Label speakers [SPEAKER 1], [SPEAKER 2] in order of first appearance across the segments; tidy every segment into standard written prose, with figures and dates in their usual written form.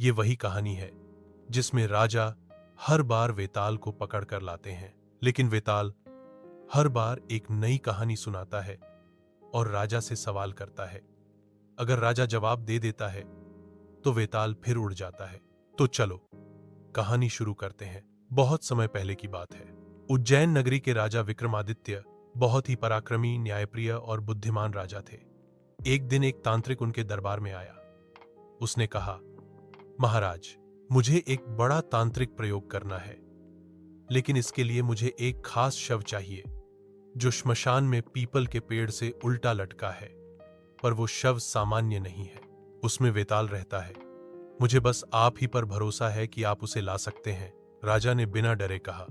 [SPEAKER 1] ये वही कहानी है जिसमें राजा हर बार वेताल को पकड़ कर लाते हैं, लेकिन वेताल हर बार एक नई कहानी सुनाता है और राजा से सवाल करता है। अगर राजा जवाब दे देता है तो वेताल फिर उड़ जाता है। तो चलो कहानी शुरू करते हैं। बहुत समय पहले की बात है। उज्जैन नगरी के राजा विक्रमादित्य बहुत ही पराक्रमी, न्यायप्रिय और बुद्धिमान राजा थे। एक दिन एक तांत्रिक उनके दरबार में आया। उसने कहा, महाराज, मुझे एक बड़ा तांत्रिक प्रयोग करना है, लेकिन इसके लिए मुझे एक खास शव चाहिए जो श्मशान में पीपल के पेड़ से उल्टा लटका है, पर वो शव सामान्य नहीं है, उसमें वेताल रहता है। मुझे बस आप ही पर भरोसा है कि आप उसे ला सकते हैं। राजा ने बिना डरे कहा,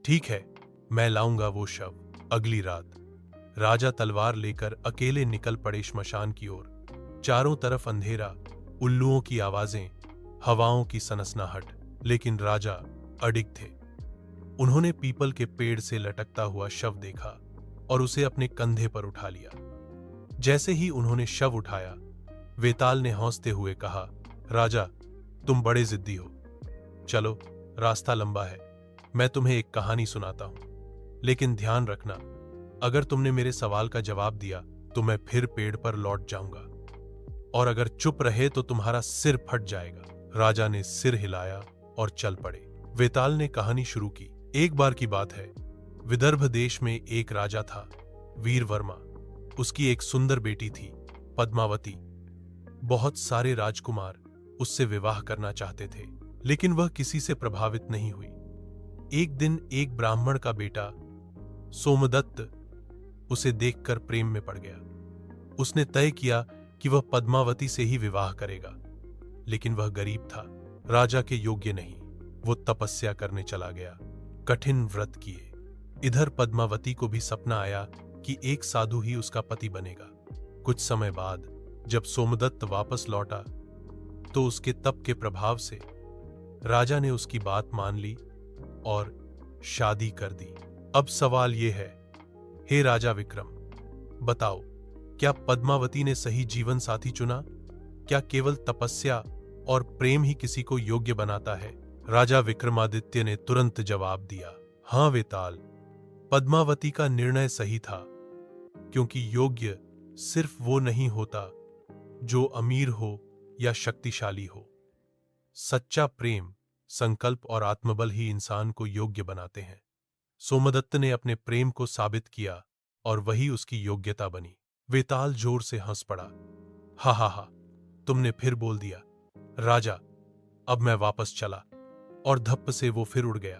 [SPEAKER 1] ठीक है, मैं लाऊंगा वो शव। अगली रात राजा तलवार लेकर अकेले निकल पड़े श्मशान की ओर। चारों तरफ अंधेरा, उल्लुओं की आवाजें, हवाओं की सनसनाहट, लेकिन राजा अडिग थे। उन्होंने पीपल के पेड़ से लटकता हुआ शव देखा और उसे अपने कंधे पर उठा लिया। जैसे ही उन्होंने शव उठाया, वेताल ने हंसते हुए कहा, राजा, तुम बड़े जिद्दी हो। चलो, रास्ता लंबा है, मैं तुम्हें एक कहानी सुनाता हूं, लेकिन ध्यान रखना, अगर तुमने मेरे सवाल का जवाब दिया तो मैं फिर पेड़ पर लौट जाऊंगा, और अगर चुप रहे तो तुम्हारा सिर फट जाएगा। राजा ने सिर हिलाया और चल पड़े। वेताल ने कहानी शुरू की। एक बार की बात है, विदर्भ देश में एक राजा था, वीरवर्मा। उसकी एक सुंदर बेटी थी, पद्मावती। बहुत सारे राजकुमार उससे विवाह करना चाहते थे, लेकिन वह किसी से प्रभावित नहीं हुई। एक दिन एक ब्राह्मण का बेटा सोमदत्त उसे देखकर प्रेम में पड़ गया। उसने तय किया कि वह पद्मावती से ही विवाह करेगा, लेकिन वह गरीब था, राजा के योग्य नहीं। वो तपस्या करने चला गया, कठिन व्रत किए। इधर पद्मावती को भी सपना आया कि एक साधु ही उसका पति बनेगा। कुछ समय बाद जब सोमदत्त वापस लौटा तो उसके तप के प्रभाव से राजा ने उसकी बात मान ली और शादी कर दी। अब सवाल यह है, हे राजा विक्रम, बताओ, क्या पद्मावती ने सही जीवन साथी चुना? क्या केवल तपस्या और प्रेम ही किसी को योग्य बनाता है? राजा विक्रमादित्य ने तुरंत जवाब दिया, हां वेताल, पद्मावती का निर्णय सही था, क्योंकि योग्य सिर्फ वो नहीं होता जो अमीर हो या शक्तिशाली हो। सच्चा प्रेम, संकल्प और आत्मबल ही इंसान को योग्य बनाते हैं। सोमदत्त ने अपने प्रेम को साबित किया और वही उसकी योग्यता बनी। वेताल जोर से हंस पड़ा, हा हा हा, तुमने फिर बोल दिया। राजा, अब मैं वापस चला, और धप्प से वो फिर उड़ गया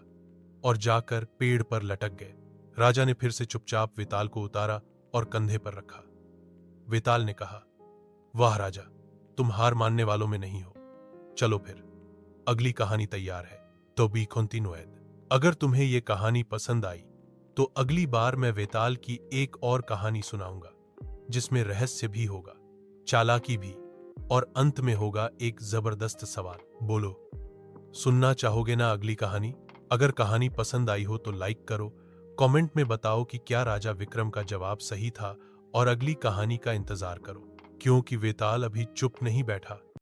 [SPEAKER 1] और जाकर पेड़ पर लटक गए। राजा ने फिर से चुपचाप वेताल को उतारा और कंधे पर रखा। वेताल ने कहा, वाह राजा, तुम हार मानने वालों में नहीं हो। चलो फिर, अगली कहानी तैयार है, तो बी कंटिन्यूएड। अगर तुम्हें यह कहानी पसंद आई तो अगली बार मैं वेताल की एक और कहानी सुनाऊंगा, जिसमें रहस्य भी होगा, चालाकी भी, और अंत में होगा एक जबरदस्त सवाल। बोलो, सुनना चाहोगे ना अगली कहानी? अगर कहानी पसंद आई हो तो लाइक करो, कमेंट में बताओ कि क्या राजा विक्रम का जवाब सही था, और अगली कहानी का इंतजार करो, क्योंकि वेताल अभी चुप नहीं बैठा।